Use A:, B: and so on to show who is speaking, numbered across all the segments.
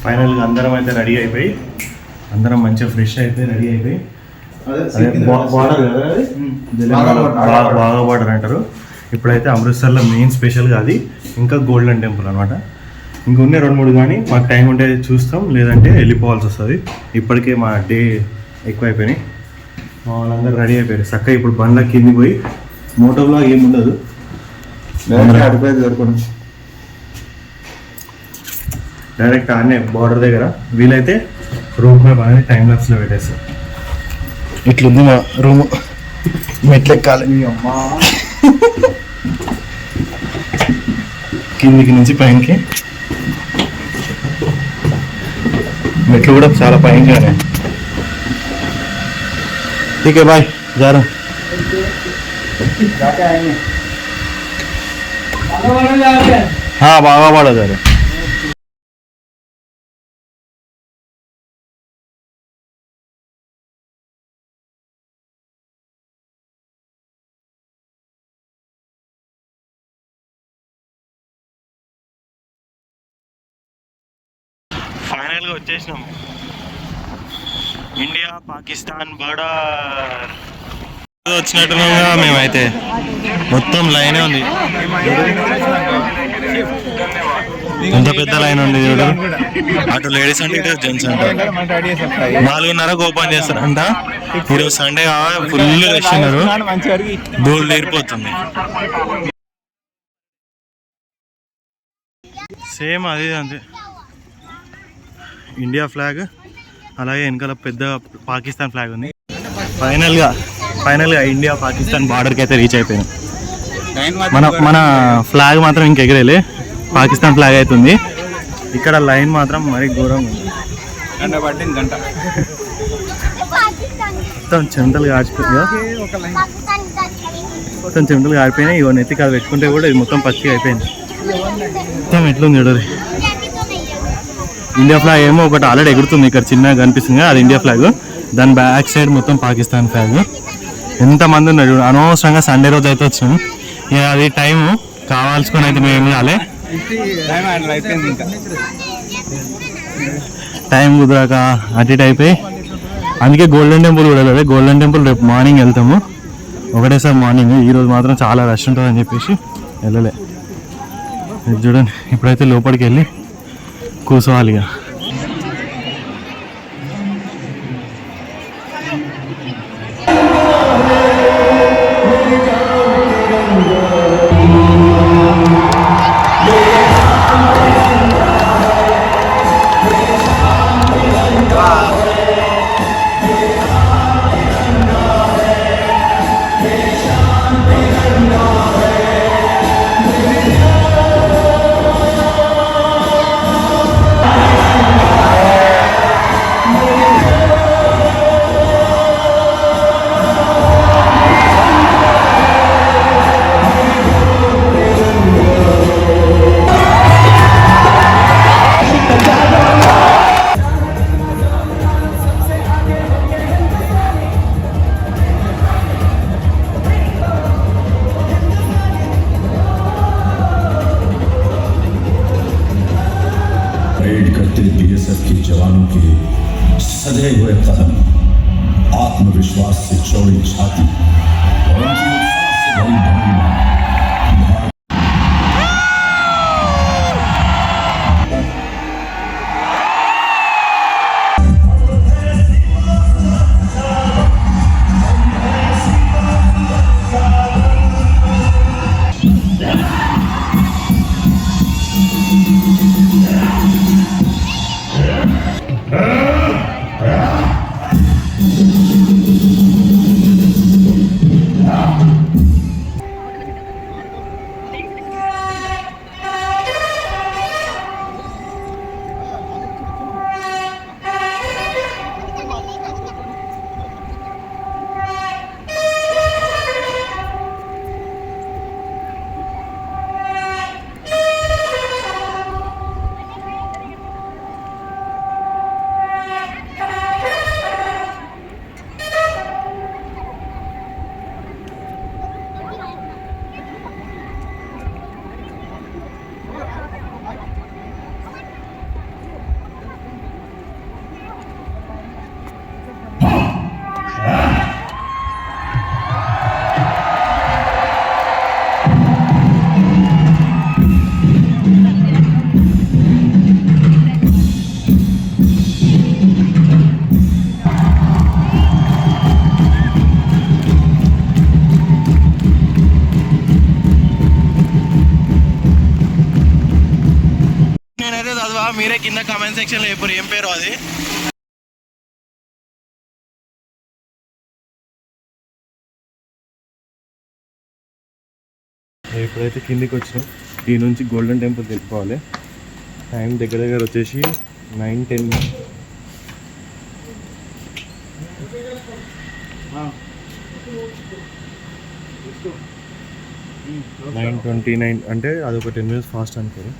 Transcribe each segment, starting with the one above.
A: ఫైనల్గా అందరం అయితే రెడీ అయిపోయి అందరం మంచిగా ఫ్రెష్ అయిపోయి రెడీ అయిపోయి బార్డర్ కదా బాగా బార్డర్ అంటారు. ఇప్పుడైతే అమృత్సర్లో మెయిన్ స్పెషల్గా అది ఇంకా గోల్డెన్ టెంపుల్ అనమాట. ఇంకొన్ని 2-3 కానీ మాకు టైం ఉంటే చూస్తాం, లేదంటే వెళ్ళిపోవాల్సి వస్తుంది. ఇప్పటికే మా డే ఎక్కువైపోయినాయి. మా వాళ్ళందరూ రెడీ అయిపోయారు చక్కగా. ఇప్పుడు బండ్ల కింది పోయి మోటో బ్లాగ్ ఏమి ఉండదు, డైరెక్ట్ ఆడనే బార్డర్ దగ్గర. వీలైతే రూమ్ మ్యాప్ అనేది టైం లాప్స్లో పెట్టేస్తాం. ఇట్లుంది మా రూము, మెట్లెక్కాలి అమ్మా కిందికి నుంచి పైనకి. మెట్లు కూడా చాలా పైనగానే. ठीक है भाई जा रहा हूँ. हाँ बागा बाड़ा जा रहे. ఫైనల్గా వచ్చేసినాం ఇండియా పాకిస్తాన్ బార్డర్. వచ్చినట్టుగా మేమైతే మొత్తం లైనే ఉంది, ఇంత పెద్ద లైన్ ఉంది చూడు. అటు లేడీస్ అంటే ఇటు జెంట్స్ అంట. 4:30కు ఓపెన్ చేస్తారంట. ఈరోజు సండే ఫుల్ రష్ ఉన్నారు, దూరం లేరిపోతుంది. సేమ్ అది అంతే, ఇండియా ఫ్లాగ్ అలాగే వెనకాల పెద్ద పాకిస్తాన్ ఫ్లాగ్ ఉంది. ఫైనల్గా ఇండియా పాకిస్తాన్ బార్డర్కి అయితే రీచ్ అయిపోయాను. మన ఫ్లాగ్ మాత్రం ఇంక ఎగరేలే, పాకిస్తాన్ ఫ్లాగ్ అవుతుంది. ఇక్కడ లైన్ మాత్రం మరీ ఘోరంగా ఉంది. మొత్తం చెమటలు కాడిపోయినాయి. ఇవన్నీ ఎత్తి కాదు పెట్టుకుంటే కూడా ఇది మొత్తం పచ్చిగా అయిపోయింది. మొత్తం ఎట్లుంది చూడరు. ఇండియా ఫ్లాగ్ ఏమో ఒకటి ఆల్రెడీ ఎగురుతుంది, ఇక్కడ చిన్నగా కనిపిస్తుంది, అది ఇండియా ఫ్లాగ్. దాని బ్యాక్ సైడ్ మొత్తం పాకిస్తాన్ ఫ్లాగ్. ఎంతమంది ఉన్నారు చూడు. అనవసరంగా సండే రోజు అయితే వచ్చాము. ఇక అది టైం కావాల్సుకొని అయితే మేము ఏం కాలే, టైం కుదరాక అటు ఇటు అయిపోయి. అందుకే గోల్డెన్ టెంపుల్ కూడా వెళ్ళాలి. గోల్డెన్ టెంపుల్ రేపు మార్నింగ్ వెళ్తాము, ఒకటేసారి మార్నింగ్. ఈరోజు మాత్రం చాలా రష్ ఉంటుందని చెప్పేసి వెళ్ళలే. చూడండి ఇప్పుడైతే లోపలికి వెళ్ళి కూర్చోవాలిగా.
B: बीएसएफ के जवानों के सधे हुए कदम, आत्मविश्वास से चौड़ी छाती और उनकी उत्साह से भरी भंगिमा
A: మీరే కింద కామెంట్ సెక్షన్లో చెప్పారు ఏం పేరు అది. ఇప్పుడైతే కిందికి వచ్చినాం. ఈ నుంచి గోల్డెన్ టెంపుల్ తెలుసుకోవాలి. టైం దగ్గర దగ్గర వచ్చేసి 9:10. 9:29 అంటే అదొక 10 minutes ఫాస్ట్ అనుకోరు.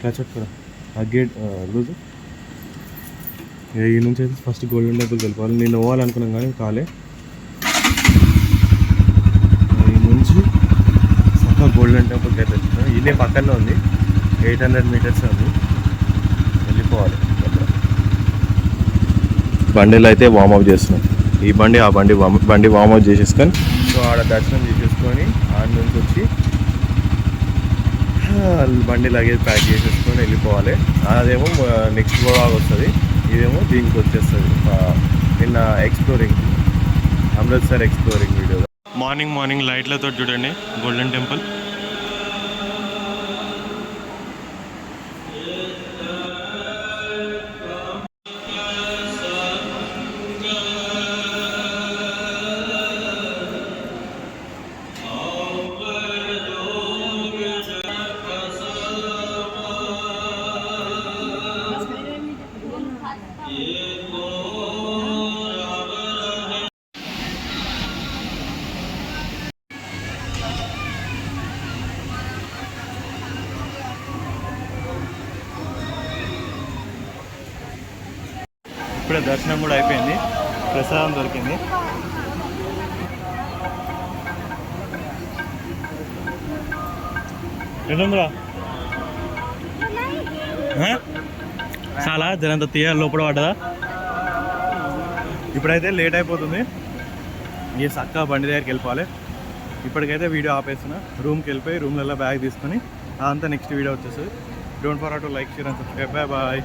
A: క్యాచప్ కూడా ఆ గేట్ లూజ్. ఈ నుంచి అయితే ఫస్ట్ గోల్డెన్ టెంపుల్ వెళ్ళిపోవాలి. నేను పోవాలనుకున్నాను కానీ కాలే. ఈ నుంచి చక్కగా గోల్డెన్ టెంపుల్కి అయితే వచ్చాను. ఇదే పక్కనే ఉంది, 800 meters ఉంది, వెళ్ళిపోవాలి. బండిలో అయితే వామప్ చేస్తున్నాం. ఈ బండి ఆ బండి వామప్ చేసేసుకొని సో ఆడ దర్శనం చేసేసుకొని ఆడ నుంచి వచ్చి బండి లగేజ్ ప్యాక్ చేసేసుకొని వెళ్ళిపోవాలి. అదేమో నెక్స్ట్ బ్లాగ్ వస్తుంది, ఇదేమో దీనికి వచ్చేస్తుంది నిన్న exploring Amritsar exploring video. Morning లైట్లతో చూడండి గోల్డెన్ టెంపుల్. ఇప్పుడే దర్శనం కూడా అయిపోయింది, ప్రసాదం దొరికింది. ఎట్లుందిరా? చాలా జనంత తీయాలి లోపల పడ్డదా. ఇప్పుడైతే లేట్ అయిపోతుంది, ఈ చక్కగా బండి దగ్గరికి వెళ్ళిపోవాలి. ఇప్పటికైతే వీడియో ఆపేస్తున్నా. రూమ్కి వెళ్ళిపోయి రూమ్లలో బ్యాగ్ తీసుకొని అదంతా నెక్స్ట్ వీడియో వచ్చేస్తుంది. Don't forget to like, share and subscribe. Bye.